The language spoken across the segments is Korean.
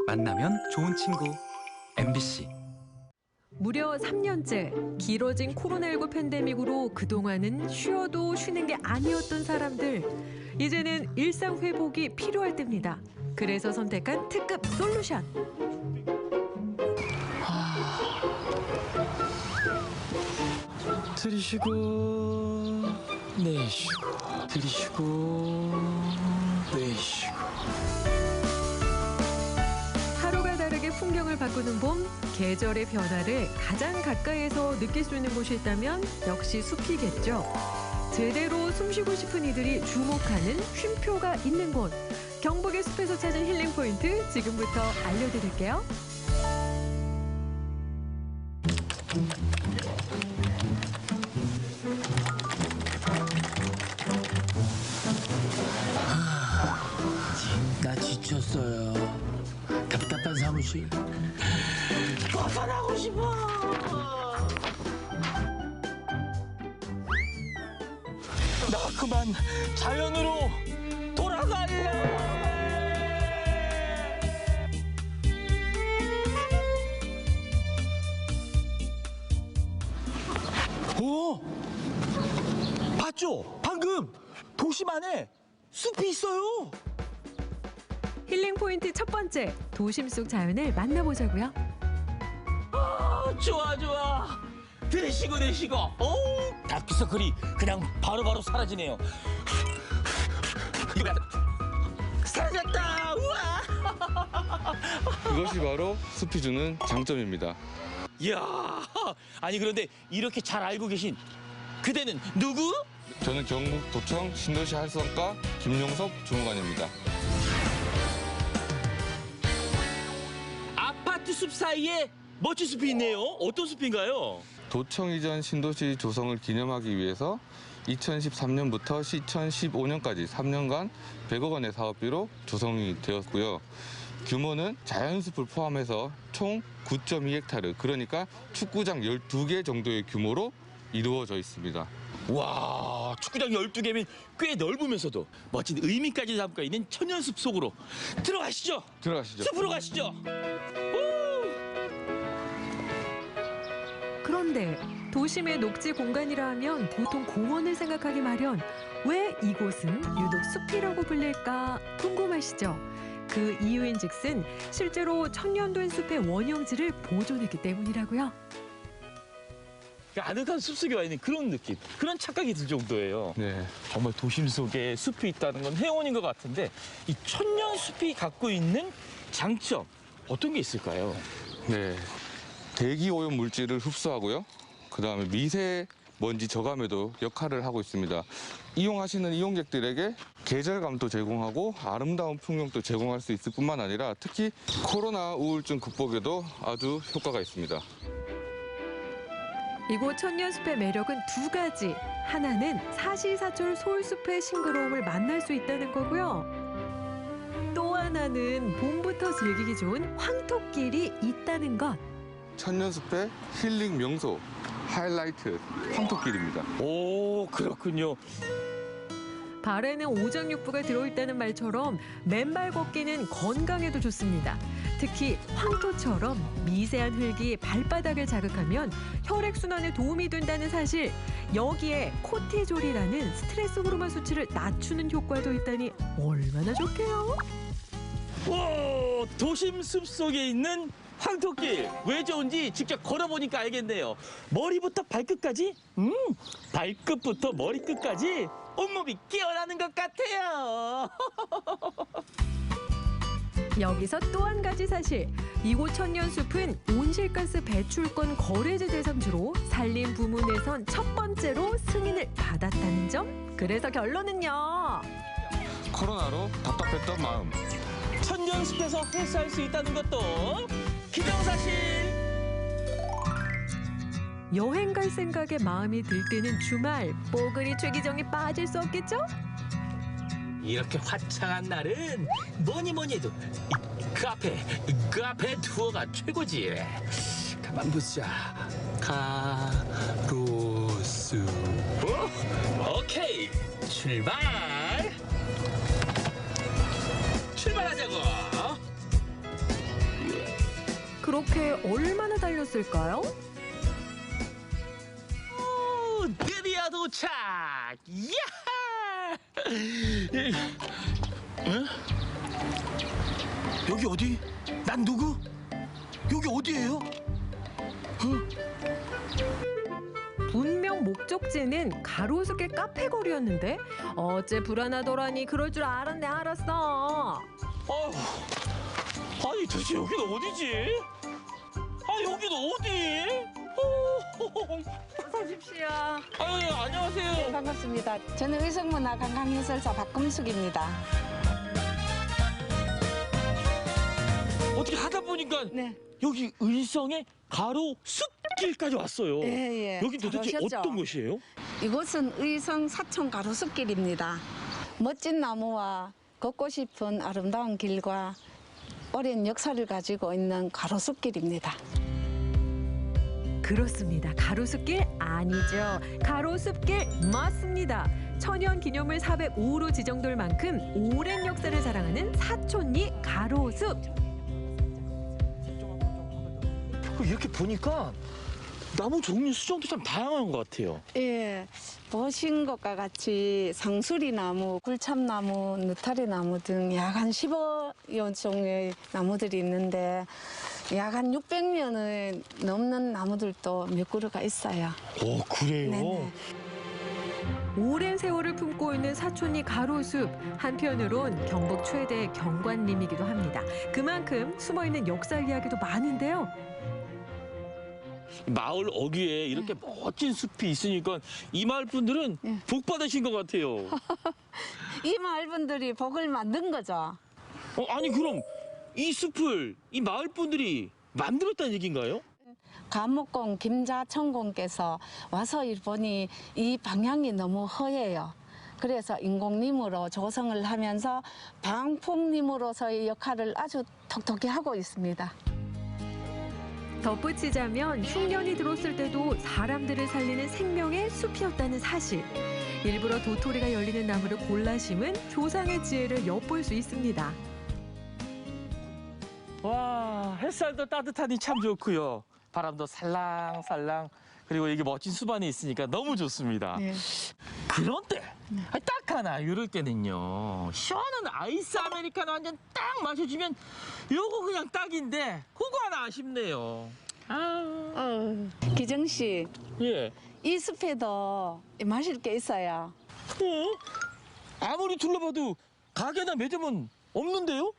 만나면 좋은 친구 MBC. 무려 3년째 길어진 코로나19 팬데믹으로 그동안은 쉬어도 쉬는 게 아니었던 사람들. 이제는 일상 회복이 필요할 때입니다. 그래서 선택한 특급 솔루션. 들이쉬고 내쉬고 들이쉬고 내쉬고. 하루가 다르게 풍경을 바꾸는 봄, 계절의 변화를 가장 가까이에서 느낄 수 있는 곳이 있다면 역시 숲이겠죠. 제대로 숨쉬고 싶은 이들이 주목하는 쉼표가 있는 곳. 경북의 숲에서 찾은 힐링 포인트 지금부터 알려드릴게요. 나 지쳤어요. 답답한 사무실 벗어나고 싶어. 나 그만 자연으로 돌아갈래. 오, 봤죠? 방금 도심 안에 숲이 있어요. 힐링 포인트 첫 번째, 도심 속 자연을 만나보자고요. 좋아 좋아. 내쉬고 내쉬고. 오, 다크서클이 그냥 바로바로 사라지네요. 사라졌다. 우와. 이것이 바로 숲이 주는 장점입니다. 이야, 아니 그런데 이렇게 잘 알고 계신 그대는 누구? 저는 경북도청 신도시 활성과 김용섭 주무관입니다. 아파트 숲 사이에 멋진 숲이 있네요. 어떤 숲인가요? 도청 이전 신도시 조성을 기념하기 위해서 2013년부터 2015년까지 3년간 100억 원의 사업비로 조성이 되었고요. 규모는 자연숲을 포함해서 총 9.2헥타르, 그러니까 축구장 12개 정도의 규모로 이루어져 있습니다. 와, 축구장 12개면 꽤 넓으면서도 멋진 의미까지 담고 있는 천연숲 속으로 들어가시죠. 들어가시죠. 숲으로 가시죠. 그런데 도심의 녹지 공간이라 하면 보통 공원을 생각하기 마련. 왜 이곳은 유독 숲이라고 불릴까 궁금하시죠? 그 이유인즉슨 실제로 천년된 숲의 원형지를 보존했기 때문이라고요. 아늑한 숲속에 와 있는 그런 느낌, 그런 착각이 들 정도예요. 네. 정말 도심 속에 숲이 있다는 건 행운인 것 같은데 이 천년 숲이 갖고 있는 장점 어떤 게 있을까요? 네. 대기 오염 물질을 흡수하고요. 그다음에 미세먼지 저감에도 역할을 하고 있습니다. 이용하시는 이용객들에게 계절감도 제공하고 아름다운 풍경도 제공할 수 있을 뿐만 아니라 특히 코로나 우울증 극복에도 아주 효과가 있습니다. 이곳 천년숲의 매력은 두 가지. 하나는 사시사철 소울숲의 싱그러움을 만날 수 있다는 거고요. 또 하나는 봄부터 즐기기 좋은 황토길이 있다는 것. 천년숲의 힐링 명소 하이라이트 황토길입니다. 오, 그렇군요. 발에는 오장육부가 들어있다는 말처럼 맨발 걷기는 건강에도 좋습니다. 특히 황토처럼 미세한 흙이 발바닥을 자극하면 혈액순환에 도움이 된다는 사실. 여기에 코티졸이라는 스트레스 호르몬 수치를 낮추는 효과도 있다니 얼마나 좋게요? 와, 도심 숲 속에 있는 황토길. 왜 좋은지 직접 걸어보니까 알겠네요. 머리부터 발끝까지? 발끝부터 머리끝까지 온몸이 깨어나는 것 같아요. 여기서 또 한 가지 사실. 이곳 천년숲은 온실가스 배출권 거래제 대상지로 산림 부문에선 첫 번째로 승인을 받았다는 점. 그래서 결론은요. 코로나로 답답했던 마음. 천년숲에서 헬스할 수 있다는 것도 기정사실. 여행 갈 생각에 마음이 들 때는 주말 뽀글이 최기정이 빠질 수 없겠죠? 이렇게 화창한 날은 뭐니 뭐니 해도 카페 투어가 최고지. 가만 보자. 가로수. 오케이, 출발하자고. 이렇게 얼마나 달렸을까요? 드디어 도착! 이야! 에? 여기 어디? 난 누구? 여기 어디예요? 분명 목적지는 가로수길 카페 거리였는데 어째 불안하더라니. 그럴 줄 알았어. 아니 도대체 여기는 어디지? 여기는 어디? 어서 오십시오. 안녕하세요. 반갑습니다. 저는 의성문화 관광해설사 박금숙입니다. 어떻게 하다 보니까 네. 여기 의성의 가로 숲길까지 왔어요. 예. 여기 도대체 잘 오셨죠? 어떤 곳이에요? 이곳은 의성 사촌 가로수길입니다. 멋진 나무와 걷고 싶은 아름다운 길과 오랜 역사를 가지고 있는 가로수길입니다. 그렇습니다. 가로수길 아니죠. 가로숲길 맞습니다. 천연기념물 405로 지정될 만큼 오랜 역사를 자랑하는 사촌리 가로숲. 이렇게 보니까 나무 종류 수종도 참 다양한 것 같아요. 예, 보신 것과 같이 상수리나무, 굴참나무, 느타리나무 등 약 한 10여 종의 나무들이 있는데 약 한 600년을 넘는 나무들도 몇 그루가 있어요. 오, 그래요? 네네. 오랜 세월을 품고 있는 사촌리 가로숲. 한편으론 경북 최대 경관림이기도 합니다. 그만큼 숨어있는 역사 이야기도 많은데요. 마을 어귀에 이렇게 멋진 숲이 있으니까 이 마을 분들은 예. 복 받으신 것 같아요. 이 마을 분들이 복을 만든 거죠. 아니 그럼 이 숲을 이 마을 분들이 만들었다는 얘기인가요? 감목공 김자천공께서 와서 보니 이 방향이 너무 허해요. 그래서 인공림으로 조성을 하면서 방풍림으로서의 역할을 아주 톡톡히 하고 있습니다. 덧붙이자면 흉년이 들어왔을 때도 사람들을 살리는 생명의 숲이었다는 사실. 일부러 도토리가 열리는 나무를 골라 심은 조상의 지혜를 엿볼 수 있습니다. 와, 햇살도 따뜻하니 참 좋고요. 바람도 살랑살랑. 그리고 이게 멋진 숲 안에 있으니까 너무 좋습니다. 네. 그런데 딱 하나 이럴 때는요. 시원한 아이스 아메리카노 한 잔 딱 마셔주면 요거 그냥 딱인데 그거 하나 아쉽네요. 기정 씨, 예. 이 숲에도 마실 게 있어요. 아무리 둘러봐도 가게나 매점은 없는데요?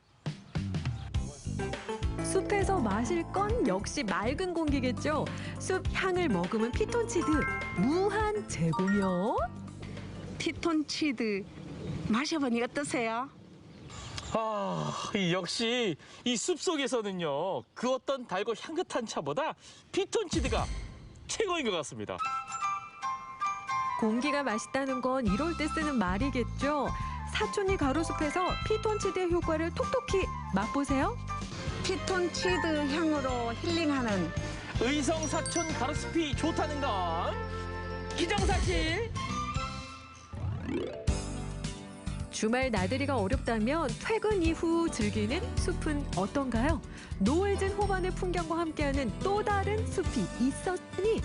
숲에서 마실 건 역시 맑은 공기겠죠. 숲 향을 머금은 피톤치드 무한 제공이요. 피톤치드 마셔보니 어떠세요? 역시 이 숲속에서는요. 그 어떤 달고 향긋한 차보다 피톤치드가 최고인 것 같습니다. 공기가 맛있다는 건 이럴 때 쓰는 말이겠죠. 사촌리 가로숲에서 피톤치드의 효과를 톡톡히 맛보세요. 피톤치드 향으로 힐링하는 의성 사촌 가로숲이 좋다는 건 기정사실. 주말 나들이가 어렵다면 퇴근 이후 즐기는 숲은 어떤가요? 노을진 호반의 풍경과 함께하는 또 다른 숲이 있었으니.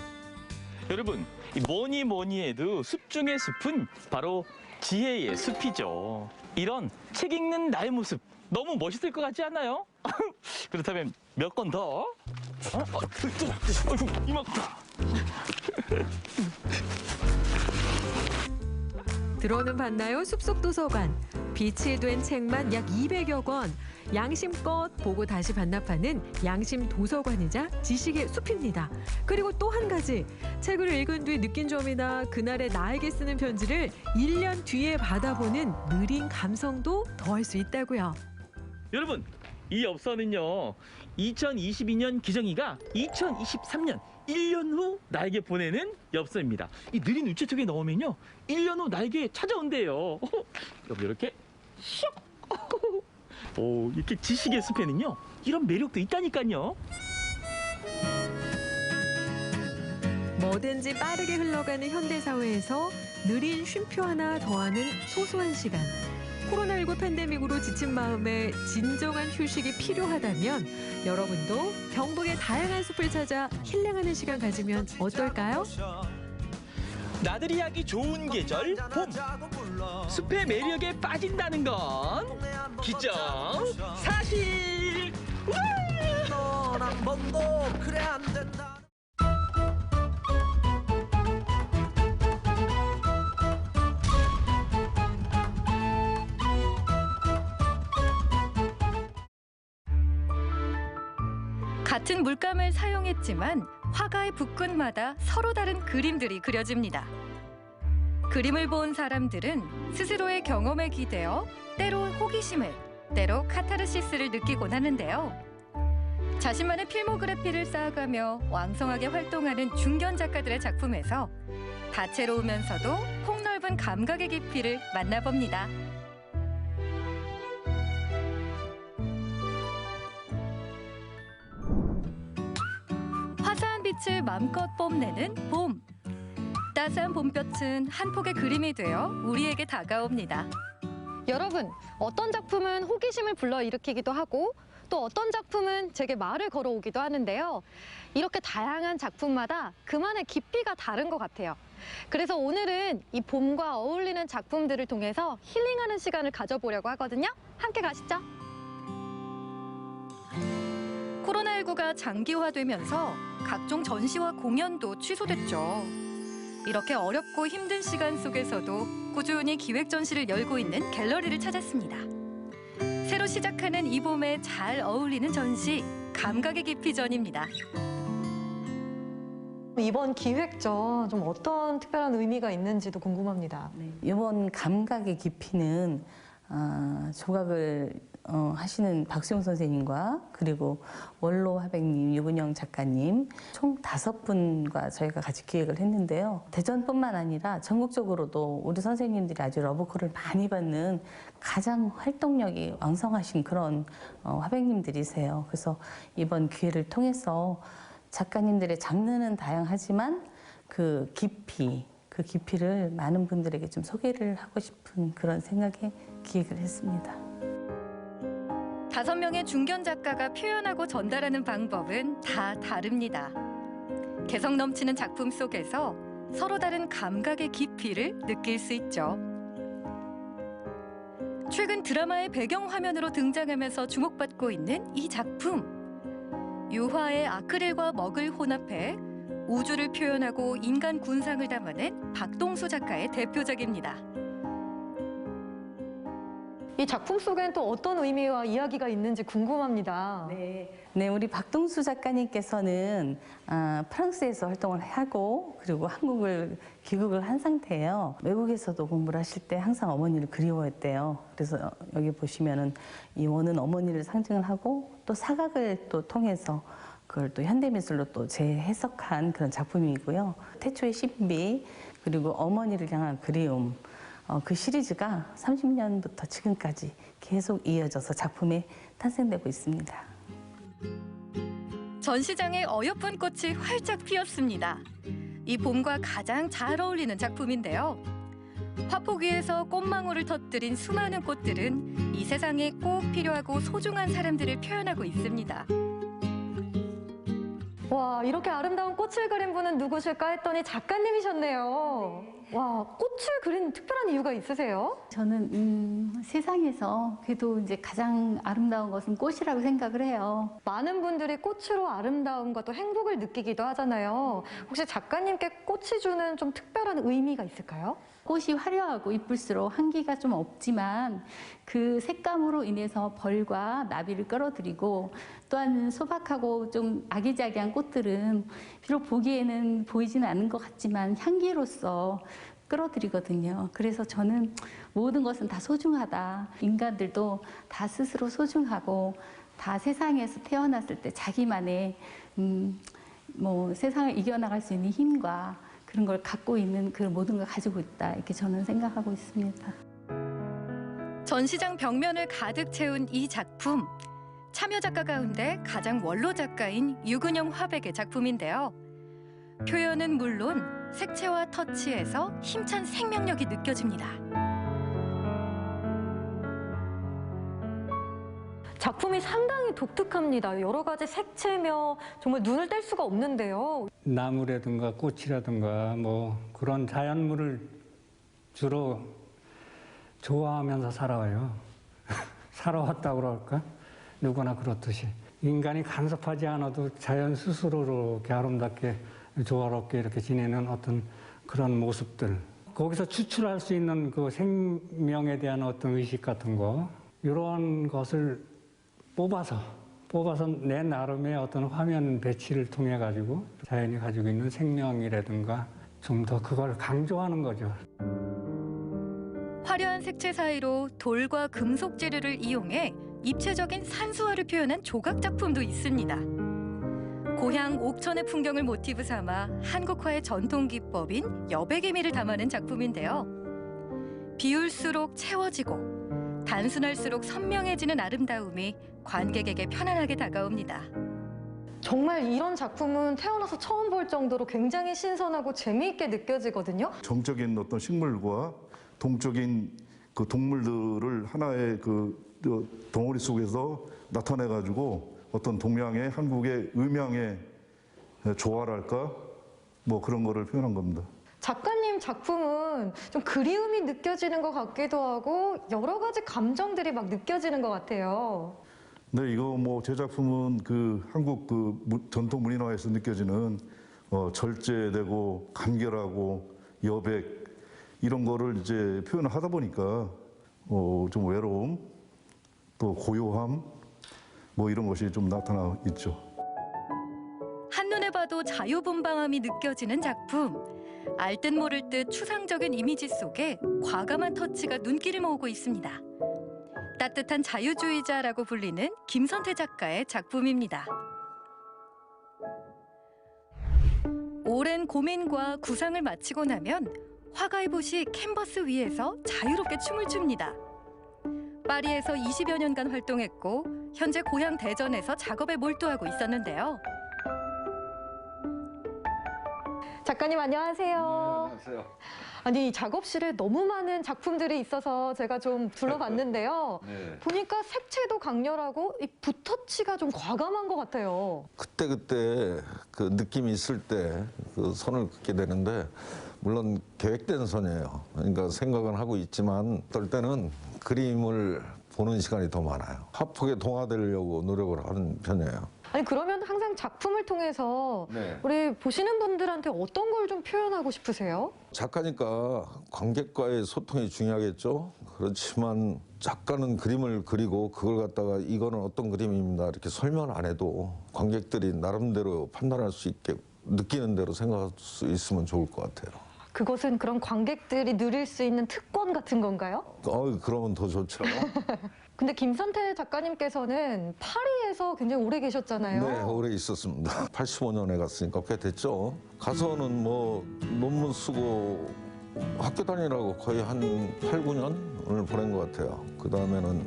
여러분, 뭐니 해도 숲 중의 숲은 바로 지혜의 숲이죠. 이런 책 읽는 나의 모습 너무 멋있을 것 같지 않나요? 그렇다면 몇 권 더? 이만큼. 들어는 봤나요? 숲속 도서관. 빛이 된 책만 약 200여 권. 양심껏 보고 다시 반납하는 양심 도서관이자 지식의 숲입니다. 그리고 또 한 가지. 책을 읽은 뒤 느낀 점이나 그날의 나에게 쓰는 편지를 1년 뒤에 받아보는 느린 감성도 더할 수 있다고요. 여러분, 이 엽서는요. 2022년 기정이가 2023년 1년 후 나에게 보내는 엽서입니다. 이 느린 우체통에 넣으면요. 1년 후 나에게 찾아온대요. 여러분 이렇게 슉. 오, 이렇게 지식의 숲에는요. 이런 매력도 있다니까요. 뭐든지 빠르게 흘러가는 현대사회에서 느린 쉼표 하나 더하는 소소한 시간. 코로나19 팬데믹으로 지친 마음에 진정한 휴식이 필요하다면 여러분도 경북의 다양한 숲을 찾아 힐링하는 시간 가지면 어떨까요? 나들이 하기 좋은 계절 봄. 숲의 매력에 빠진다는 건 기정 사실. 넌한 번도 그래 안 된다. 같은 물감을 사용했지만 화가의 붓끝마다 서로 다른 그림들이 그려집니다. 그림을 본 사람들은 스스로의 경험에 기대어 때로 호기심을, 때로 카타르시스를 느끼곤 하는데요. 자신만의 필모그래피를 쌓아가며 왕성하게 활동하는 중견 작가들의 작품에서 다채로우면서도 폭넓은 감각의 깊이를 만나봅니다. 화사한 빛을 맘껏 뽐내는 봄. 따스한 봄볕은 한 폭의 그림이 되어 우리에게 다가옵니다. 여러분, 어떤 작품은 호기심을 불러일으키기도 하고 또 어떤 작품은 제게 말을 걸어오기도 하는데요. 이렇게 다양한 작품마다 그만의 깊이가 다른 것 같아요. 그래서 오늘은 이 봄과 어울리는 작품들을 통해서 힐링하는 시간을 가져보려고 하거든요. 함께 가시죠. 코로나19가 장기화되면서 각종 전시와 공연도 취소됐죠. 이렇게 어렵고 힘든 시간 속에서도 꾸준히 기획 전시를 열고 있는 갤러리를 찾았습니다. 새로 시작하는 이 봄에 잘 어울리는 전시, 감각의 깊이전입니다. 이번 기획전 좀 어떤 특별한 의미가 있는지도 궁금합니다. 이번 감각의 깊이는 조각을 하시는 박수용 선생님과 그리고 원로 화백님, 유근영 작가님 총 5분과 저희가 같이 기획을 했는데요. 대전뿐만 아니라 전국적으로도 우리 선생님들이 아주 러브콜을 많이 받는 가장 활동력이 왕성하신 그런 화백님들이세요. 그래서 이번 기회를 통해서 작가님들의 장르는 다양하지만 그 깊이를 많은 분들에게 좀 소개를 하고 싶은 그런 생각에 기획을 했습니다. 5명의 중견 작가가 표현하고 전달하는 방법은 다 다릅니다. 개성 넘치는 작품 속에서 서로 다른 감각의 깊이를 느낄 수 있죠. 최근 드라마의 배경 화면으로 등장하면서 주목받고 있는 이 작품. 유화의 아크릴과 먹을 혼합해 우주를 표현하고 인간 군상을 담아낸 박동수 작가의 대표작입니다. 이 작품 속엔 또 어떤 의미와 이야기가 있는지 궁금합니다. 네, 우리 박동수 작가님께서는 프랑스에서 활동을 하고 그리고 한국을 귀국을 한 상태예요. 외국에서도 공부를 하실 때 항상 어머니를 그리워했대요. 그래서 여기 보시면은 이 원은 어머니를 상징을 하고 또 사각을 또 통해서 그걸 또 현대미술로 또 재해석한 그런 작품이고요. 태초의 신비 그리고 어머니를 향한 그리움. 그 시리즈가 30년부터 지금까지 계속 이어져서 작품이 탄생되고 있습니다. 전시장에 어여쁜 꽃이 활짝 피었습니다. 이 봄과 가장 잘 어울리는 작품인데요. 화폭 위에서 꽃망울을 터뜨린 수많은 꽃들은 이 세상에 꼭 필요하고 소중한 사람들을 표현하고 있습니다. 와, 이렇게 아름다운 꽃을 그린 분은 누구실까 했더니 작가님이셨네요. 와, 꽃을 그린 특별한 이유가 있으세요? 저는 세상에서 그래도 이제 가장 아름다운 것은 꽃이라고 생각을 해요. 많은 분들이 꽃으로 아름다움과 또 행복을 느끼기도 하잖아요. 혹시 작가님께 꽃이 주는 좀 특별한 의미가 있을까요? 꽃이 화려하고 이쁠수록 향기가 좀 없지만 그 색감으로 인해서 벌과 나비를 끌어들이고 또한 소박하고 좀 아기자기한 꽃들은 비록 보기에는 보이지는 않는 것 같지만 향기로서 끌어들이거든요. 그래서 저는 모든 것은 다 소중하다. 인간들도 다 스스로 소중하고 다 세상에서 태어났을 때 자기만의 세상을 이겨나갈 수 있는 힘과 그런 걸 갖고 있는 그 모든 걸 가지고 있다. 이렇게 저는 생각하고 있습니다. 전시장 벽면을 가득 채운 이 작품. 참여 작가 가운데 가장 원로 작가인 유근영 화백의 작품인데요. 표현은 물론 색채와 터치에서 힘찬 생명력이 느껴집니다. 작품이 상당히 독특합니다. 여러 가지 색채며 정말 눈을 뗄 수가 없는데요. 나무라든가 꽃이라든가 뭐 그런 자연물을 주로 좋아하면서 살아와요. 살아왔다고 그럴까? 누구나 그렇듯이. 인간이 간섭하지 않아도 자연 스스로로 이렇게 아름답게 조화롭게 이렇게 지내는 어떤 그런 모습들. 거기서 추출할 수 있는 그 생명에 대한 어떤 의식 같은 거, 이런 것을 뽑아서 내 나름의 어떤 화면 배치를 통해 가지고 자연이 가지고 있는 생명이라든가 좀 더 그걸 강조하는 거죠. 화려한 색채 사이로 돌과 금속 재료를 이용해 입체적인 산수화를 표현한 조각 작품도 있습니다. 고향 옥천의 풍경을 모티브 삼아 한국화의 전통 기법인 여백의미를 담아낸 작품인데요. 비울수록 채워지고 단순할수록 선명해지는 아름다움이 관객에게 편안하게 다가옵니다. 정말 이런 작품은 태어나서 처음 볼 정도로 굉장히 신선하고 재미있게 느껴지거든요. 정적인 어떤 식물과 동적인 그 동물들을 하나의 그 덩어리 속에서 나타내가지고 어떤 동양의 한국의 음양의 조화랄까 뭐 그런 거를 표현한 겁니다. 작가님 작품은 좀 그리움이 느껴지는 것 같기도 하고 여러 가지 감정들이 막 느껴지는 것 같아요. 네, 이거 뭐 제 작품은 그 한국 그 전통 문인화에서 느껴지는 절제되고 간결하고 여백 이런 거를 이제 표현을 하다 보니까 좀 외로움 또 고요함 뭐 이런 것이 좀 나타나 있죠. 한눈에 봐도 자유분방함이 느껴지는 작품. 알듯 모를 듯 추상적인 이미지 속에 과감한 터치가 눈길을 모으고 있습니다. 따뜻한 자유주의자라고 불리는 김선태 작가의 작품입니다. 오랜 고민과 구상을 마치고 나면 화가의 붓이 캔버스 위에서 자유롭게 춤을 춥니다. 파리에서 20여 년간 활동했고 현재 고향 대전에서 작업에 몰두하고 있었는데요. 작가님 안녕하세요. 안녕하세요. 아니 작업실에 너무 많은 작품들이 있어서 제가 좀 둘러봤는데요. 네. 보니까 색채도 강렬하고 이 붓터치가 좀 과감한 것 같아요. 그때 그 느낌이 있을 때 그 선을 긋게 되는데 물론 계획된 선이에요. 그러니까 생각은 하고 있지만 어떨 때는 그림을 보는 시간이 더 많아요. 화폭에 동화되려고 노력을 하는 편이에요. 아니 그러면 항상 작품을 통해서 네. 우리 보시는 분들한테 어떤 걸 좀 표현하고 싶으세요? 작가니까 관객과의 소통이 중요하겠죠. 그렇지만 작가는 그림을 그리고 그걸 갖다가 이거는 어떤 그림입니다 이렇게 설명 안 해도 관객들이 나름대로 판단할 수 있게 느끼는 대로 생각할 수 있으면 좋을 것 같아요. 그것은 그런 관객들이 누릴 수 있는 특권 같은 건가요? 그러면 더 좋죠. 근데 김선태 작가님께서는 파리에서 굉장히 오래 계셨잖아요. 네, 오래 있었습니다. 85년에 갔으니까 꽤 됐죠. 가서는 뭐 논문 쓰고 학교 다니라고 거의 한 8, 9년을 보낸 것 같아요. 그 다음에는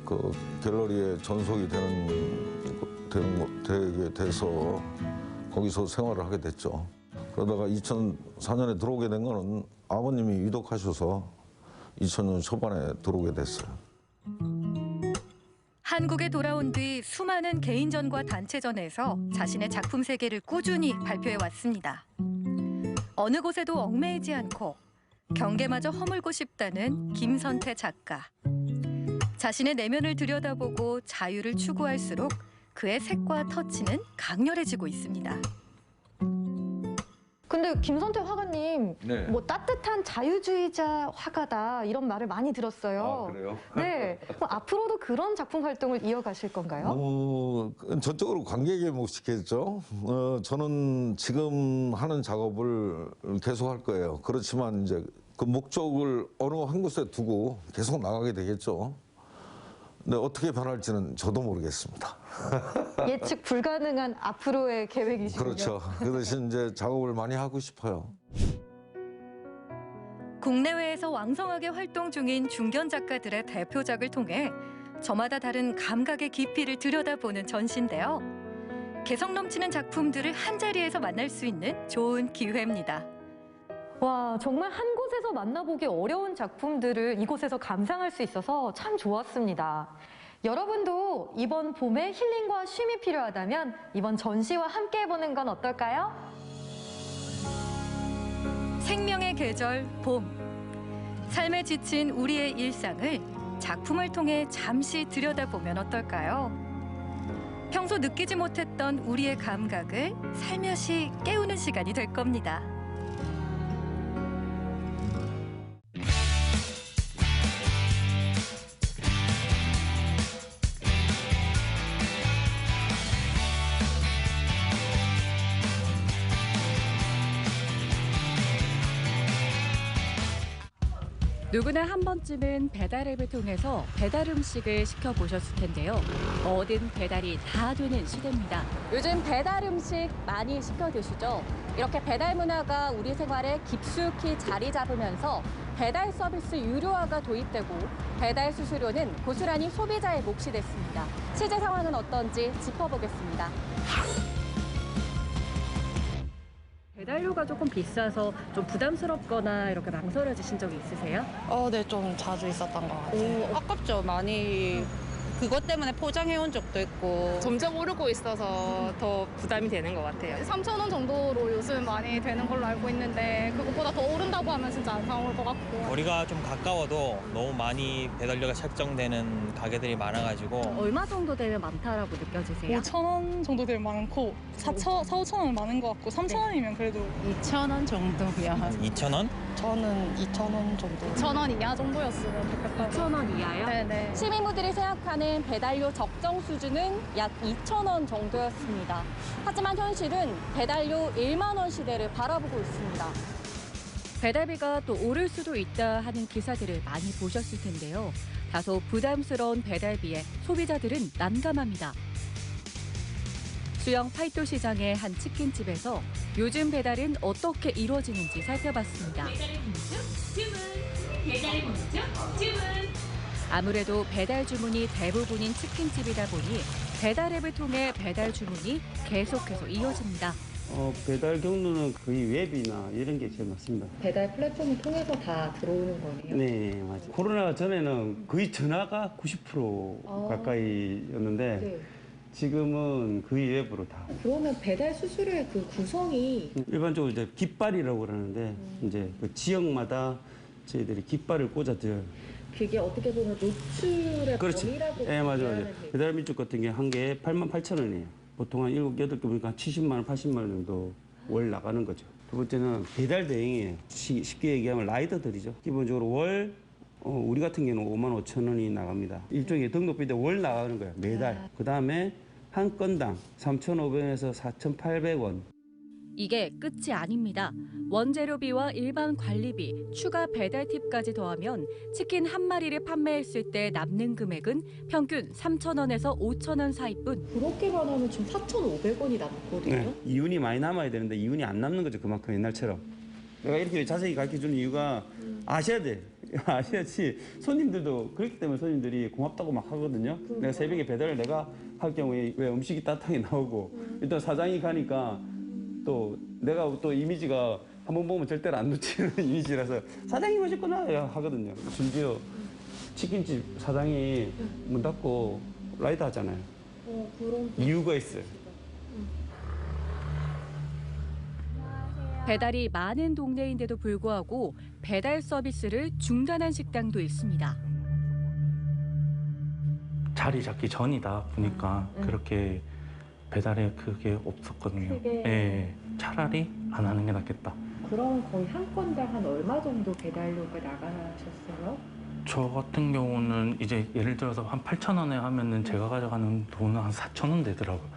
그 갤러리에 전속이 되게 돼서 거기서 생활을 하게 됐죠. 그러다가 2004년에 들어오게 된 거는 아버님이 위독하셔서 2000년 초반에 들어오게 됐어요. 한국에 돌아온 뒤 수많은 개인전과 단체전에서 자신의 작품 세계를 꾸준히 발표해 왔습니다. 어느 곳에도 얽매이지 않고 경계마저 허물고 싶다는 김선태 작가. 자신의 내면을 들여다보고 자유를 추구할수록 그의 색과 터치는 강렬해지고 있습니다. 근데 김선태 화가님, 네. 뭐 따뜻한 자유주의자 화가다 이런 말을 많이 들었어요. 아, 그래요? 네. 그럼 앞으로도 그런 작품 활동을 이어가실 건가요? 전적으로 관객에 몫이겠죠. 저는 지금 하는 작업을 계속 할 거예요. 그렇지만 이제 그 목적을 어느 한 곳에 두고 계속 나가게 되겠죠. 근데 어떻게 변할지는 저도 모르겠습니다. 예측 불가능한 앞으로의 계획이시군요. 그렇죠. 그 대신 이제 작업을 많이 하고 싶어요. 국내외에서 왕성하게 활동 중인 중견 작가들의 대표작을 통해 저마다 다른 감각의 깊이를 들여다보는 전시인데요. 개성 넘치는 작품들을 한자리에서 만날 수 있는 좋은 기회입니다. 와, 정말 한 곳에서 만나보기 어려운 작품들을 이곳에서 감상할 수 있어서 참 좋았습니다. 여러분도 이번 봄에 힐링과 쉼이 필요하다면 이번 전시와 함께 해보는 건 어떨까요? 생명의 계절 봄. 삶에 지친 우리의 일상을 작품을 통해 잠시 들여다보면 어떨까요? 평소 느끼지 못했던 우리의 감각을 살며시 깨우는 시간이 될 겁니다. 누구나 한 번쯤은 배달앱을 통해서 배달 음식을 시켜보셨을 텐데요. 뭐든 배달이 다 되는 시대입니다. 요즘 배달 음식 많이 시켜 드시죠? 이렇게 배달 문화가 우리 생활에 깊숙이 자리 잡으면서 배달 서비스 유료화가 도입되고 배달 수수료는 고스란히 소비자의 몫이 됐습니다. 실제 상황은 어떤지 짚어보겠습니다. 배달료가 조금 비싸서 좀 부담스럽거나 이렇게 망설여지신 적이 있으세요? 네, 좀 자주 있었던 것 같아요. 아깝죠. 많이 그것 때문에 포장해온 적도 있고. 점점 오르고 있어서 더 부담이 되는 것 같아요. 3,000원 정도로 요즘 많이 되는 걸로 알고 있는데 그것보다 더 오른다고 하면 진짜 안 사올 것 같고. 거리가 좀 가까워도 너무 많이 배달료가 책정되는 가게들이 많아가지고. 얼마 정도 되면 많다라고 느껴지세요? 5,000원 정도 되면 많고 4,500원 많은 것 같고 3,000원이면 그래도 2,000원 정도면. 한 2,000원? 저는 2,000원 정도. 2,000원 이하 정도였으면 좋겠다고. 2,000원 이하요? 네네. 시민분들이 생각하는 배달료 적정 수준은 약 2,000원 정도였습니다. 하지만 현실은 배달료 1만 원 시대를 바라보고 있습니다. 배달비가 또 오를 수도 있다 하는 기사들을 많이 보셨을 텐데요. 다소 부담스러운 배달비에 소비자들은 난감합니다. 수영 팔도시장의 한 치킨집에서 요즘 배달은 어떻게 이루어지는지 살펴봤습니다. 아무래도 배달 주문이 대부분인 치킨집이다 보니 배달 앱을 통해 배달 주문이 계속해서 이어집니다. 배달 경로는 거의 웹이나 이런 게 제일 많습니다. 배달 플랫폼을 통해서 다 들어오는 거네요? 네, 맞아요. 코로나 전에는 거의 전화가 90% 가까이였는데 네. 지금은 거의 웹으로 다. 그러면 배달 수수료의 그 구성이 일반적으로 이제 깃발이라고 그러는데 이제 그 지역마다 저희들이 깃발을 꽂아줘요. 그게 어떻게 보면 노출의 그렇지. 범위라고 네, 맞아요. 표현하는 게 배달 민족 같은 게 한 개에 88,000원이에요. 보통 한 7, 8개 보니까 70만 원, 80만 원 정도 월 나가는 거죠. 두 번째는 배달 대행이에요. 쉽게 얘기하면 라이더들이죠. 기본적으로 월 우리 같은 경우는 5만 5천 원이 나갑니다. 일종의 등록비인데 월 나가는 거예요. 매달. 그다음에 한 건당 3,500원에서 4,800원. 이게 끝이 아닙니다. 원재료비와 일반 관리비, 추가 배달 팁까지 더하면 치킨 한 마리를 판매했을 때 남는 금액은 평균 3,000원에서 5,000원 사이뿐. 그렇게만 하면 지금 4,500원이 남거든요. 네. 이윤이 많이 남아야 되는데 이윤이 안 남는 거죠. 그만큼 옛날처럼. 내가 이렇게 자세히 가르쳐주는 이유가 아셔야 돼. 아셔야지 손님들도 그렇기 때문에 손님들이 고맙다고 막 하거든요. 내가 새벽에 배달을 내가 할 경우에 왜 음식이 따뜻하게 나오고 일단 사장이 가니까 또 내가 또 이미지가 한번 보면 절대로 안 놓치는 이미지라서 사장님 오셨구나 하거든요. 심지어 치킨집 사장이 문 닫고 라이드 하잖아요. 그런 이유가 있어요. 배달이 많은 동네인데도 불구하고 배달 서비스를 중단한 식당도 있습니다. 자리 잡기 전이다 보니까 그렇게 배달에 그게 없었거든요. 예, 차라리 안 하는 게 낫겠다. 그럼 거의 한 건당 한 얼마 정도 배달료가 나가셨어요? 저 같은 경우는 이제 예를 들어서 한 8,000원에 하면은 제가 가져가는 돈은 한 4,000원 되더라고요.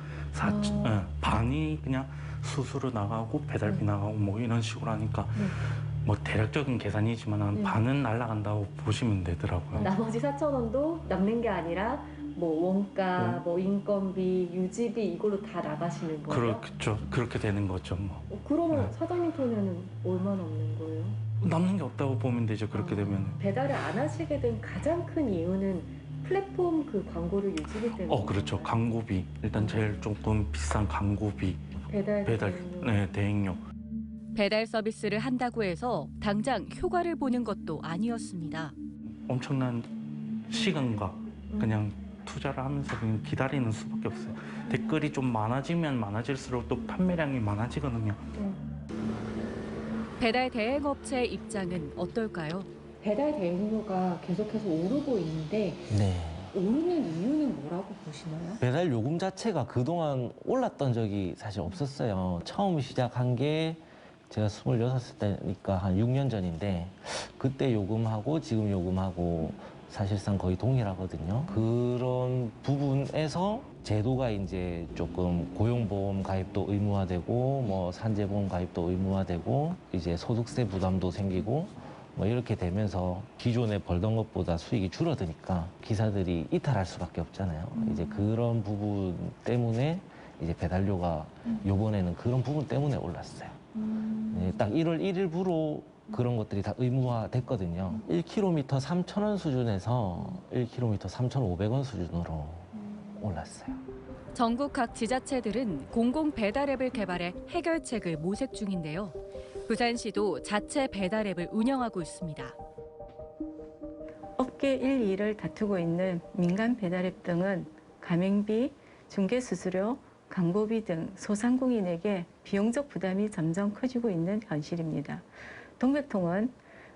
예, 반이 그냥 수수료 나가고 배달비 나가고 뭐 이런 식으로 하니까 뭐 대략적인 계산이지만 한 반은 날아간다고 보시면 되더라고요. 나머지 4,000원도 남는 게 아니라 뭐 원가, 뭐 인건비, 유지비 이걸로 다 나가시는 거예요? 그렇죠. 그렇게 되는 거죠. 뭐. 그러면 사장님 손에는 얼마 남는 거예요? 남는 게 없다고 보면 되죠. 그렇게 되면. 배달을 안 하시게 된 가장 큰 이유는 플랫폼 그 광고를 유지기 때문에. 그렇죠. 광고비. 일단 제일 조금 비싼 광고비. 배달 대행료. 배달 서비스를 한다고 해서 당장 효과를 보는 것도 아니었습니다. 엄청난 시간과 그냥 투자를 하면서 그냥 기다리는 수밖에 없어요. 댓글이 좀 많아지면 많아질수록 또 판매량이 많아지거든요. 배달 대행업체 입장은 어떨까요? 배달 대행료가 계속해서 오르고 있는데 네. 오르는 이유는 뭐라고 보시나요? 배달 요금 자체가 그동안 올랐던 적이 사실 없었어요. 처음 시작한 게 제가 26살 때니까 한 6년 전인데 그때 요금하고 지금 요금하고 사실상 거의 동일하거든요. 그런 부분에서 제도가 이제 조금 고용보험 가입도 의무화되고 뭐 산재보험 가입도 의무화되고 이제 소득세 부담도 생기고 뭐 이렇게 되면서 기존에 벌던 것보다 수익이 줄어드니까 기사들이 이탈할 수밖에 없잖아요. 이제 그런 부분 때문에 이제 배달료가 요번에는 그런 부분 때문에 올랐어요. 네, 딱 1월 1일부로 그런 것들이 다 의무화됐거든요. 1km 3,000원 수준에서 1km 3,500원 수준으로 올랐어요. 전국 각 지자체들은 공공 배달 앱을 개발해 해결책을 모색 중인데요. 부산시도 자체 배달 앱을 운영하고 있습니다. 업계 1, 2를 다투고 있는 민간 배달앱 등은 가맹비, 중개수수료, 광고비 등 소상공인에게 비용적 부담이 점점 커지고 있는 현실입니다. 동백통은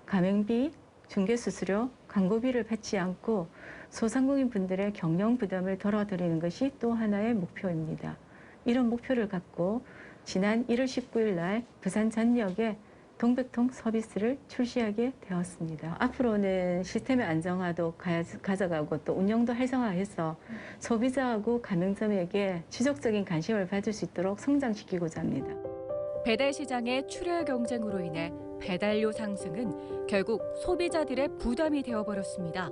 가맹비, 중개수수료, 광고비를 받지 않고 소상공인 분들의 경영 부담을 덜어드리는 것이 또 하나의 목표입니다. 이런 목표를 갖고 지난 1월 19일 날 부산 전역에 동백통 서비스를 출시하게 되었습니다. 앞으로는 시스템의 안정화도 가져가고 또 운영도 활성화해서 소비자하고 가맹점에게 지속적인 관심을 받을 수 있도록 성장시키고자 합니다. 배달 시장의 출혈 경쟁으로 인해 배달료 상승은 결국 소비자들의 부담이 되어버렸습니다.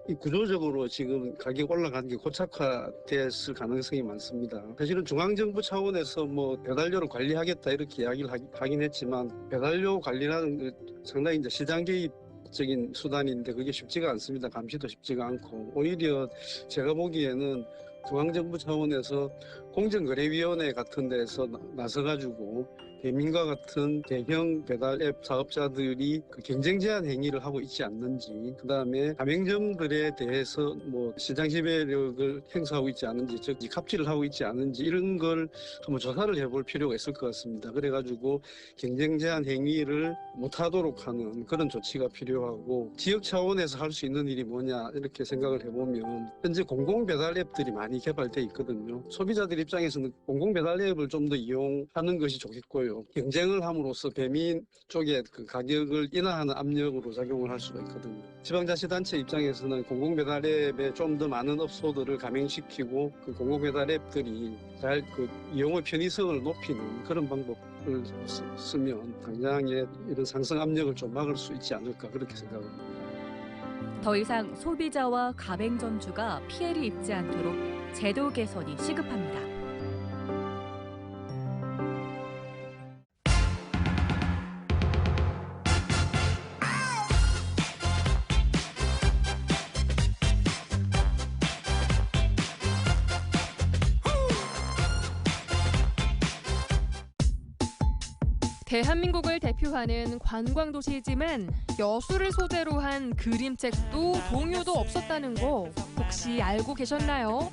이 구조적으로 지금 가격 올라가는 게 고착화됐을 가능성이 많습니다. 사실은 중앙정부 차원에서 뭐 배달료를 관리하겠다 이렇게 이야기를 하긴 했지만 배달료 관리라는 게 상당히 이제 시장 개입적인 수단인데 그게 쉽지가 않습니다. 감시도 쉽지가 않고 오히려 제가 보기에는 중앙정부 차원에서 공정거래위원회 같은 데서 나서가지고 대민과 같은 대형 배달 앱 사업자들이 그 경쟁 제한 행위를 하고 있지 않는지, 그 다음에 가맹점들에 대해서 뭐 시장 지배력을 행사하고 있지 않은지, 즉 갑질을 하고 있지 않은지 이런 걸 한번 조사를 해볼 필요가 있을 것 같습니다. 그래가지고 경쟁 제한 행위를 못하도록 하는 그런 조치가 필요하고 지역 차원에서 할 수 있는 일이 뭐냐 이렇게 생각을 해보면 현재 공공 배달 앱들이 많이 개발돼 있거든요. 소비자들 입장에서는 공공 배달 앱을 좀 더 이용하는 것이 좋겠고요. 경쟁을 함으로써 배민 쪽에 그 가격을 인하하는 압력으로 작용을 할 수가 있거든요. 지방자치단체 입장에서는 공공배달앱에 좀 더 많은 업소들을 가맹시키고 그 공공배달앱들이 잘 그 이용의 편의성을 높이는 그런 방법을 쓰면 당장의 이런 상승 압력을 좀 막을 수 있지 않을까 그렇게 생각합니다. 더 이상 소비자와 가맹점주가 피해를 입지 않도록 제도 개선이 시급합니다. 대한민국을 대표하는 관광도시이지만 여수를 소재로 한 그림책도 동요도 없었다는 거 혹시 알고 계셨나요?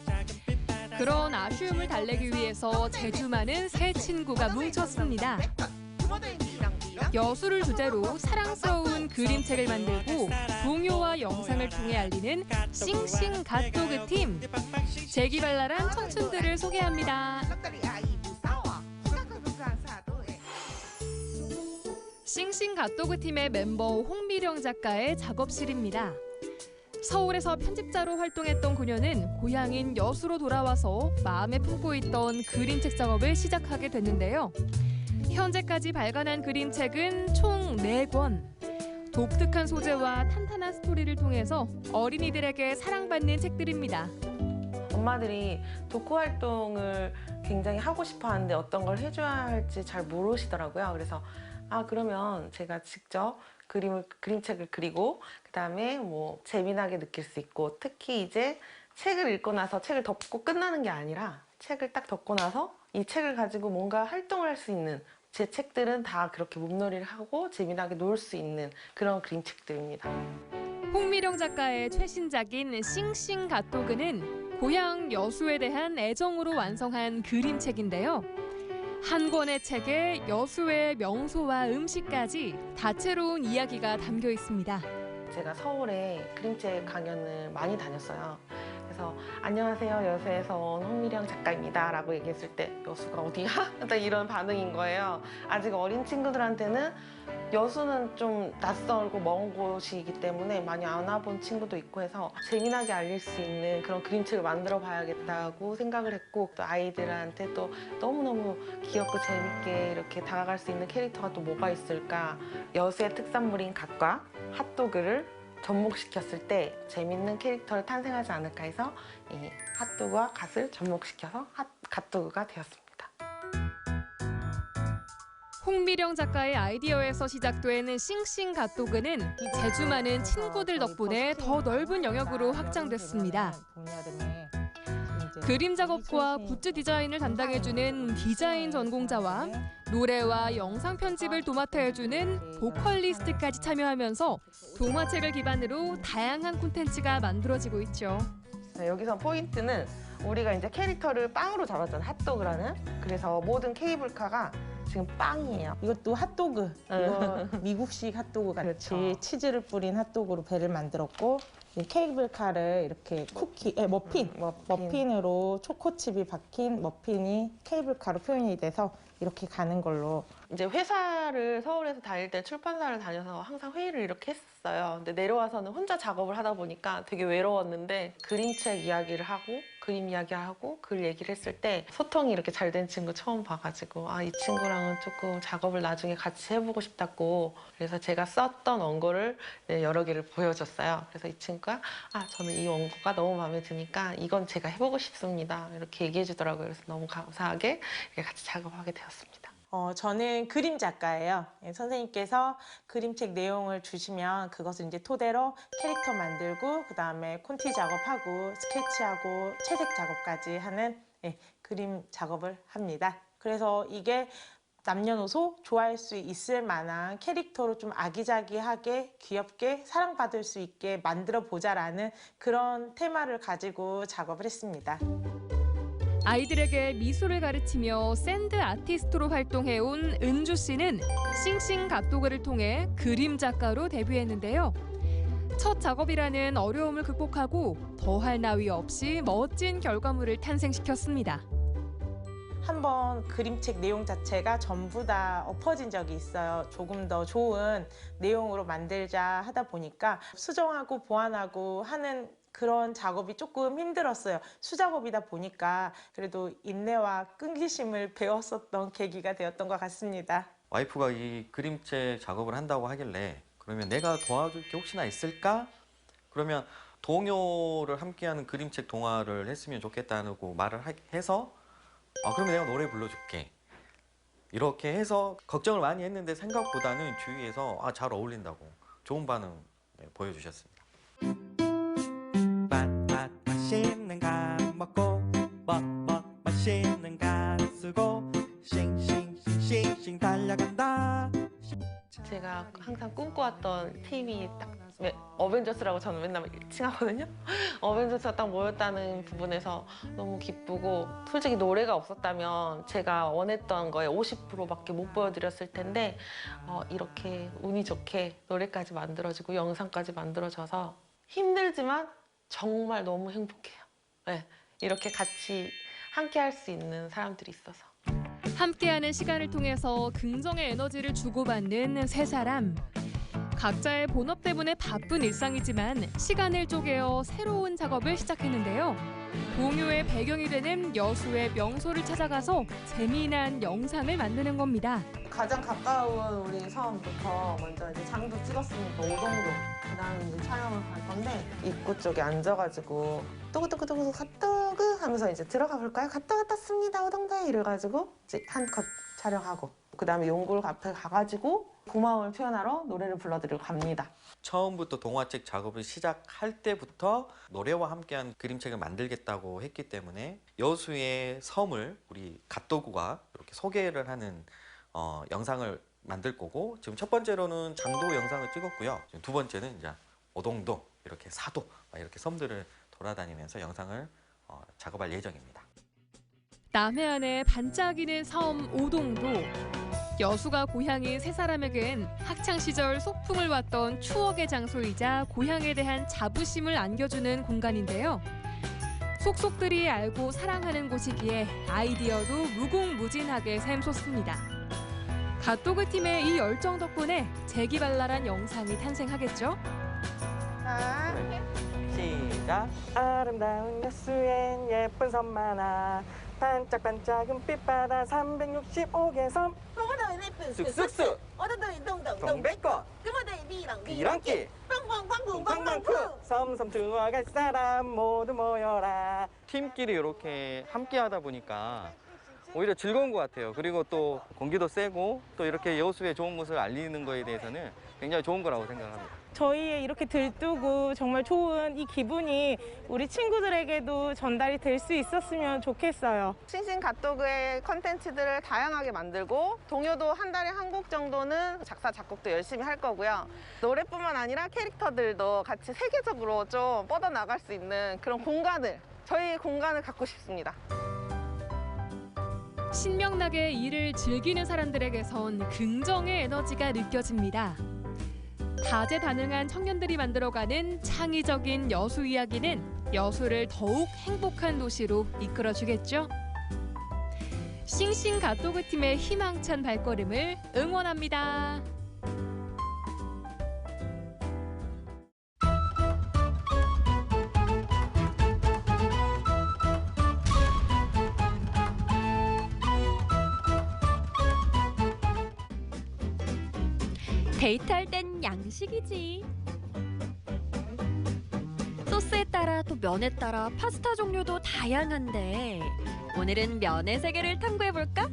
그런 아쉬움을 달래기 위해서 제주만은 새 친구가 뭉쳤습니다. 여수를 주제로 사랑스러운 그림책을 만들고 동요와 영상을 통해 알리는 싱싱갓도그 팀. 재기발랄한 청춘들을 소개합니다. 싱싱갓도그 팀의 멤버 홍미령 작가의 작업실입니다. 서울에서 편집자로 활동했던 그녀는 고향인 여수로 돌아와서 마음에 품고 있던 그림책 작업을 시작하게 됐는데요. 현재까지 발간한 그림책은 총 4권. 독특한 소재와 탄탄한 스토리를 통해서 어린이들에게 사랑받는 책들입니다. 엄마들이 독후 활동을 굉장히 하고 싶어 하는데 어떤 걸 해줘야 할지 잘 모르시더라고요. 그래서 그러면 제가 직접 그림책을 그리고 그다음에 뭐 재미나게 느낄 수 있고 특히 이제 책을 읽고 나서 책을 덮고 끝나는 게 아니라 책을 딱 덮고 나서 이 책을 가지고 뭔가 활동을 할 수 있는 제 책들은 다 그렇게 몸놀이를 하고 재미나게 놀 수 있는 그런 그림책들입니다. 홍미령 작가의 최신작인 싱싱 갓도그는 고향 여수에 대한 애정으로 완성한 그림책인데요. 한 권의 책에 여수의 명소와 음식까지 다채로운 이야기가 담겨 있습니다. 제가 서울에 그림책 강연을 많이 다녔어요. 그래서 안녕하세요, 여수에서 온 홍미령 작가입니다 라고 얘기했을 때 여수가 어디야? 이런 반응인 거예요. 아직 어린 친구들한테는 여수는 좀 낯설고 먼 곳이기 때문에 많이 안 와본 친구도 있고 해서 재미나게 알릴 수 있는 그런 그림책을 만들어 봐야겠다고 생각을 했고, 또 아이들한테 또 너무너무 귀엽고 재밌게 이렇게 다가갈 수 있는 캐릭터가 또 뭐가 있을까. 여수의 특산물인 갓과 핫도그를 접목시켰을 때 재밌는 캐릭터를 탄생하지 않을까 해서 이 핫도그와 갓을 접목시켜서 갓도그가 되었습니다. 홍미령 작가의 아이디어에서 시작된 싱싱 갓도그는 제주 많은 친구들 덕분에 더 넓은 영역으로 확장됐습니다. 그림 작업과 굿즈 디자인을 담당해주는 디자인 전공자와 노래와 영상 편집을 도맡아 해주는 보컬리스트까지 참여하면서 동화책을 기반으로 다양한 콘텐츠가 만들어지고 있죠. 여기서 포인트는 우리가 이제 캐릭터를 빵으로 잡았잖아요. 핫도그라는. 그래서 모든 케이블카가 지금 빵이에요. 이것도 핫도그. 이거 미국식 핫도그 같이 그렇죠. 치즈를 뿌린 핫도그로 배를 만들었고, 이 케이블카를 이렇게 머핀으로 초코칩이 박힌 머핀이 케이블카로 표현이 돼서 이렇게 가는 걸로. 이제 회사를 서울에서 다닐 때 출판사를 다녀서 항상 회의를 이렇게 했었어요. 근데 내려와서는 혼자 작업을 하다 보니까 되게 외로웠는데 그림책 이야기를 하고 그림 이야기하고 글 얘기를 했을 때 소통이 이렇게 잘 된 친구 처음 봐가지고 아, 이 친구랑은 조금 작업을 나중에 같이 해보고 싶다고. 그래서 제가 썼던 원고를 여러 개를 보여줬어요. 그래서 이 친구가 아, 저는 이 원고가 너무 마음에 드니까 이건 제가 해보고 싶습니다. 이렇게 얘기해 주더라고요. 그래서 너무 감사하게 같이 작업하게 되었습니다. 저는 그림 작가예요. 선생님께서 그림책 내용을 주시면 그것을 이제 토대로 캐릭터 만들고 그다음에 콘티 작업하고 스케치하고 채색 작업까지 하는 그림 작업을 합니다. 그래서 이게 남녀노소 좋아할 수 있을 만한 캐릭터로 좀 아기자기하게 귀엽게 사랑받을 수 있게 만들어 보자라는 그런 테마를 가지고 작업을 했습니다. 아이들에게 미술을 가르치며 샌드 아티스트로 활동해온 은주 씨는 싱싱 갓도그를 통해 그림 작가로 데뷔했는데요. 첫 작업이라는 어려움을 극복하고 더할 나위 없이 멋진 결과물을 탄생시켰습니다. 한번 그림책 내용 자체가 전부 다 엎어진 적이 있어요. 조금 더 좋은 내용으로 만들자 하다 보니까 수정하고 보완하고 하는 그런 작업이 조금 힘들었어요. 수작업이다 보니까 그래도 인내와 끈기심을 배웠었던 계기가 되었던 것 같습니다. 와이프가 이 그림책 작업을 한다고 하길래 그러면 내가 도와줄 게 혹시나 있을까? 그러면 동요를 함께하는 그림책 동화를 했으면 좋겠다고 말을 해서 그러면 내가 노래 불러줄게. 이렇게 해서 걱정을 많이 했는데 생각보다는 주위에서 잘 어울린다고 좋은 반응 보여주셨습니다. 맛있는 가 먹고 맛있는 가 쓰고 싱싱 달려간다. 제가 항상 꿈꿔왔던 팀이 딱 어벤져스라고 저는 맨날 칭하거든요. 어벤져스가 딱 모였다는 부분에서 너무 기쁘고, 솔직히 노래가 없었다면 제가 원했던 거에 50%밖에 못 보여드렸을 텐데 이렇게 운이 좋게 노래까지 만들어지고 영상까지 만들어져서 힘들지만 정말 너무 행복해요. 네, 이렇게 같이 함께 할 수 있는 사람들이 있어서. 함께하는 시간을 통해서 긍정의 에너지를 주고받는 세 사람. 각자의 본업 때문에 바쁜 일상이지만 시간을 쪼개어 새로운 작업을 시작했는데요. 동요의 배경이 되는 여수의 명소를 찾아가서 재미난 영상을 만드는 겁니다. 가장 가까운 우리 사원부터 먼저 이제 장도 찍었으니까 오동도, 그다음에 이제 촬영을 갈 건데 입구 쪽에 앉아가지고 뚜구뚜구뚜구 핫도그 하면서 이제 들어가 볼까요? 갔다 왔습니다 오동대 이래가지고 이제 한 컷 촬영하고, 그다음에 용굴 앞에 가가지고 고마움을 표현하러 노래를 불러드리고 갑니다. 처음부터 동화책 작업을 시작할 때부터 노래와 함께한 그림책을 만들겠다고 했기 때문에 여수의 섬을 우리 갓도그가 이렇게 소개를 하는 영상을 만들 거고, 지금 첫 번째로는 장도 영상을 찍었고요. 지금 두 번째는 이제 오동도, 이렇게 사도 이렇게 섬들을 돌아다니면서 영상을 작업할 예정입니다. 남해안의 반짝이는 섬 오동도. 여수가 고향인 세 사람에겐 학창 시절 소풍을 왔던 추억의 장소이자 고향에 대한 자부심을 안겨주는 공간인데요. 속속들이 알고 사랑하는 곳이기에 아이디어도 무궁무진하게 샘솟습니다. 갓도그 팀의 이 열정 덕분에 재기발랄한 영상이 탄생하겠죠? 자, 시작. 아름다운 여수엔 예쁜 섬 많아. 반짝반짝은 빛바다 365개 섬. 쑥쑥쑥 동백꽃 비랑길 팡팡팡팡팡 섬섬 투어갈 사람 모두 모여라. 팀끼리 이렇게 함께 하다 보니까 오히려 즐거운 것 같아요. 그리고 또 공기도 쐬고 또 이렇게 여수의 좋은 모습을 알리는 거에 대해서는 굉장히 좋은 거라고 생각합니다. 저희의 이렇게 들뜨고 정말 좋은 이 기분이 우리 친구들에게도 전달이 될 수 있었으면 좋겠어요. 싱싱 갓도그의 컨텐츠들을 다양하게 만들고 동요도 한 달에 한 곡 정도는 작사, 작곡도 열심히 할 거고요. 노래뿐만 아니라 캐릭터들도 같이 세계적으로 좀 뻗어나갈 수 있는 그런 공간을, 저희 공간을 갖고 싶습니다. 신명나게 일을 즐기는 사람들에게선 긍정의 에너지가 느껴집니다. 다재다능한 청년들이 만들어가는 창의적인 여수 이야기는 여수를 더욱 행복한 도시로 이끌어주겠죠. 싱싱 갓도그 팀의 희망찬 발걸음을 응원합니다. 데이트할 땐 양식이지. 소스에 따라 또 면에 따라 파스타 종류도 다양한데 오늘은 면의 세계를 탐구해볼까?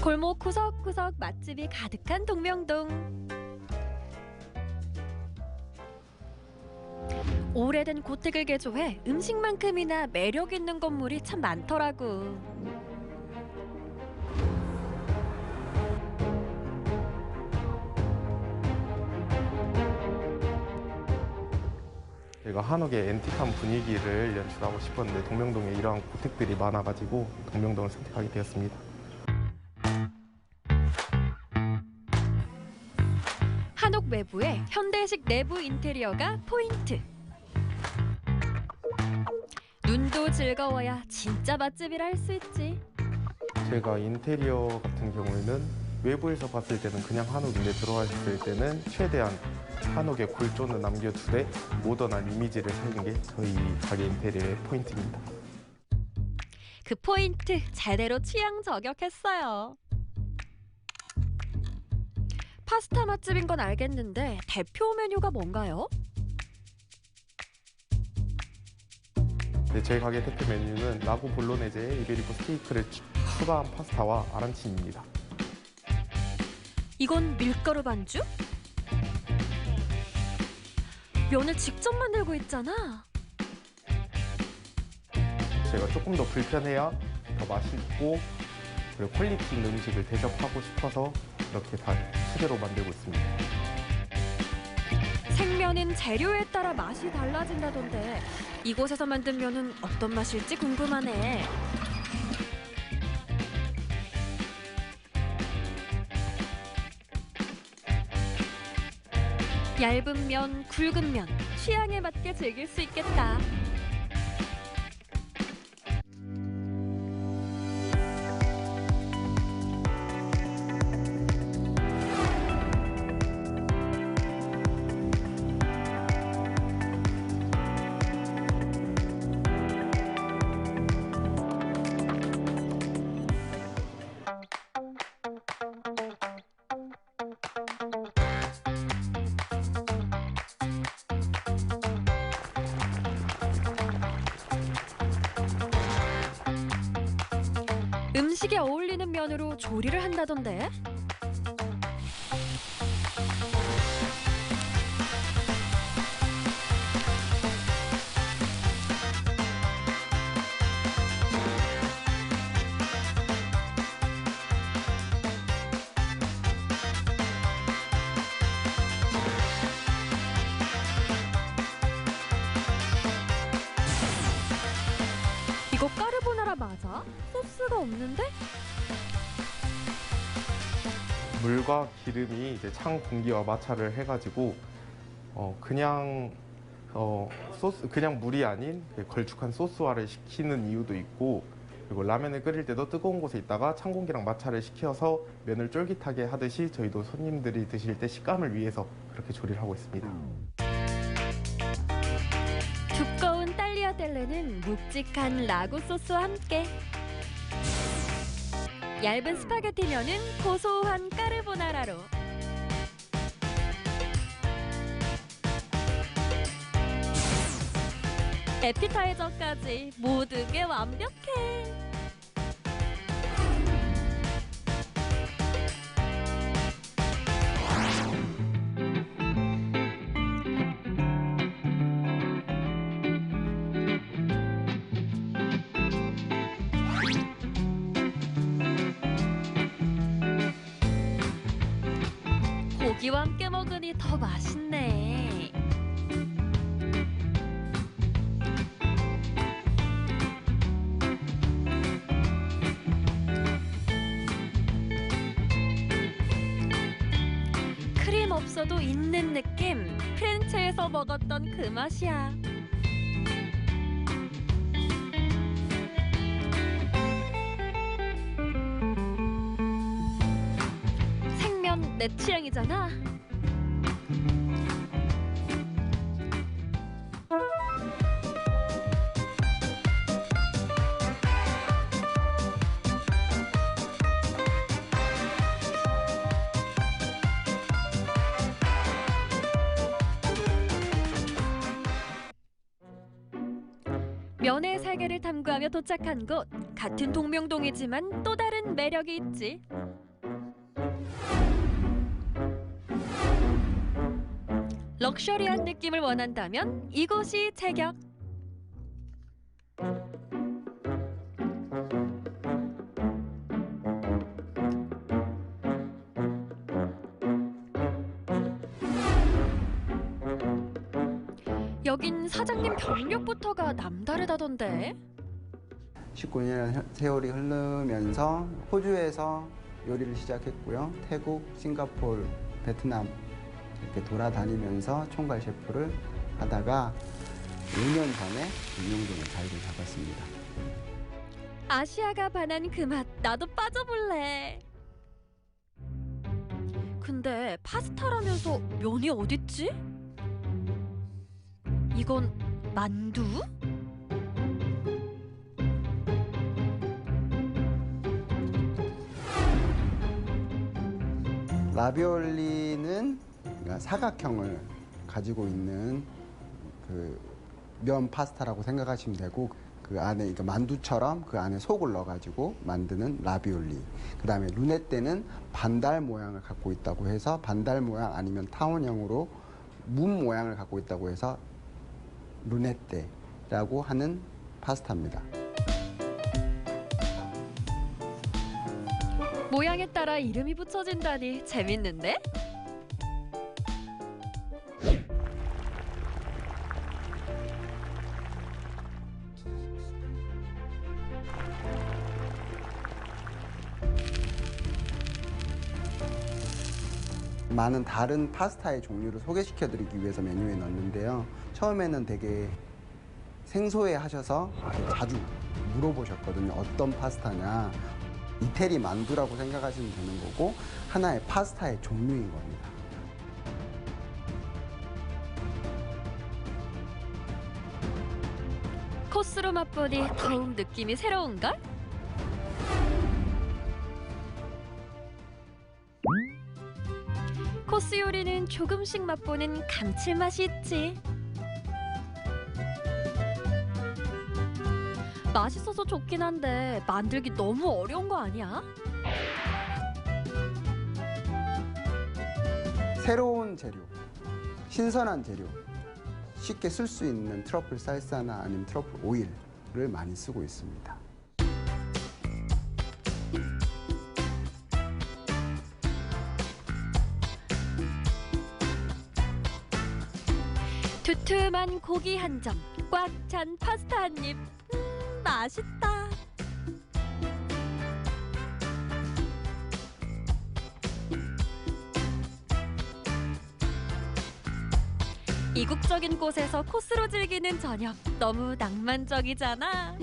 골목 구석구석 맛집이 가득한 동명동. 오래된 고택을 개조해 음식만큼이나 매력 있는 건물이 참 많더라고. 제가 한옥의 앤틱한 분위기를 연출하고 싶었는데 동명동에 이러한 고택들이 많아가지고 동명동을 선택하게 되었습니다. 한옥 외부에 현대식 내부 인테리어가 포인트. 눈도 즐거워야 진짜 맛집이라 할 수 있지. 제가 인테리어 같은 경우에는 외부에서 봤을 때는 그냥 한옥인데 들어왔을 때는 최대한 한옥의 골조는 남겨두되 모던한 이미지를 살린 게 저희 가게 인테리어의 포인트입니다. 그 포인트 제대로 취향 저격했어요. 파스타 맛집인 건 알겠는데 대표 메뉴가 뭔가요? 네, 제 가게 대표 메뉴는 라고 볼로네제에 이베리코 스테이크를 추가한 파스타와 아란치입니다. 이건 밀가루 반죽? 면을 직접 만들고 있잖아. 제가 조금 더 불편해야 더 맛있고 그리고 퀄리티 있는 음식을 대접하고 싶어서 이렇게 다 수제로 만들고 있습니다. 생면은 재료에 따라 맛이 달라진다던데 이곳에서 만든 면은 어떤 맛일지 궁금하네. 얇은 면, 굵은 면, 취향에 맞게 즐길 수 있겠다. 음식에 어울리는 면으로 조리를 한다던데? 이거 까르보나라 맞아? 소스가 없는데? 물과 기름이 이제 찬 공기와 마찰을 해가지고 그냥 물이 아닌 걸쭉한 소스화를 시키는 이유도 있고, 그리고 라면을 끓일 때도 뜨거운 곳에 있다가 찬 공기랑 마찰을 시켜서 면을 쫄깃하게 하듯이 저희도 손님들이 드실 때 식감을 위해서 그렇게 조리를 하고 있습니다. 두꺼운 딸리아델레는 묵직한 라구 소스와 함께, 얇은 스파게티 면은 고소한 까르보나라로. 에피타이저까지 모든 게 완벽해. 고기와 함께 먹으니 더 맛있네. 크림 없어도 있는 느낌. 프렌치에서 먹었던 그 맛이야. 생면 내 취향이잖아. 면의 세계를 탐구하며 도착한 곳. 같은 동명동이지만 또 다른 매력이 있지. 럭셔리한 느낌을 원한다면 이곳이 제격. 여긴 사장님 경력부터가 남다르다던데. 19년 세월이 흐르면서 호주에서 요리를 시작했고요. 태국, 싱가포르, 베트남 이렇게 돌아다니면서 총괄 셰프를 하다가 5년 전에 임용동에 자리를 잡았습니다. 아시아가 반한 그 맛 나도 빠져볼래. 근데 파스타라면서 면이 어딨지? 이건 만두? 라비올리는 사각형을 가지고 있는 그 면 파스타라고 생각하시면 되고, 그 안에 그러니까 만두처럼 그 안에 속을 넣어가지고 만드는 라비올리. 그 다음에 루네떼는 반달 모양을 갖고 있다고 해서 반달 모양 아니면 타원형으로 문 모양을 갖고 있다고 해서 루네떼라고 하는 파스타입니다. 모양에 따라 이름이 붙여진다니 재밌는데? 많은 다른 파스타의 종류를 소개시켜드리기 위해서 메뉴에 넣었는데요. 처음에는 되게 생소해 하셔서 자주 물어보셨거든요. 어떤 파스타냐. 이태리 만두라고 생각하시면 되는 거고, 하나의 파스타의 종류인 겁니다. 코스로 맛보니 더욱 느낌이 새로운걸? 코스 요리는 조금씩 맛보는 감칠맛이 있지. 맛있어서 좋긴 한데 만들기 너무 어려운 거 아니야? 새로운 재료, 신선한 재료, 쉽게 쓸 수 있는 트러플 살사나 아니면 트러플 오일을 많이 쓰고 있습니다. 두툼한 고기 한 점, 꽉 찬 파스타 한 입. 맛있다. 이국적인 곳에서 코스로 즐기는 저녁 너무 낭만적이잖아.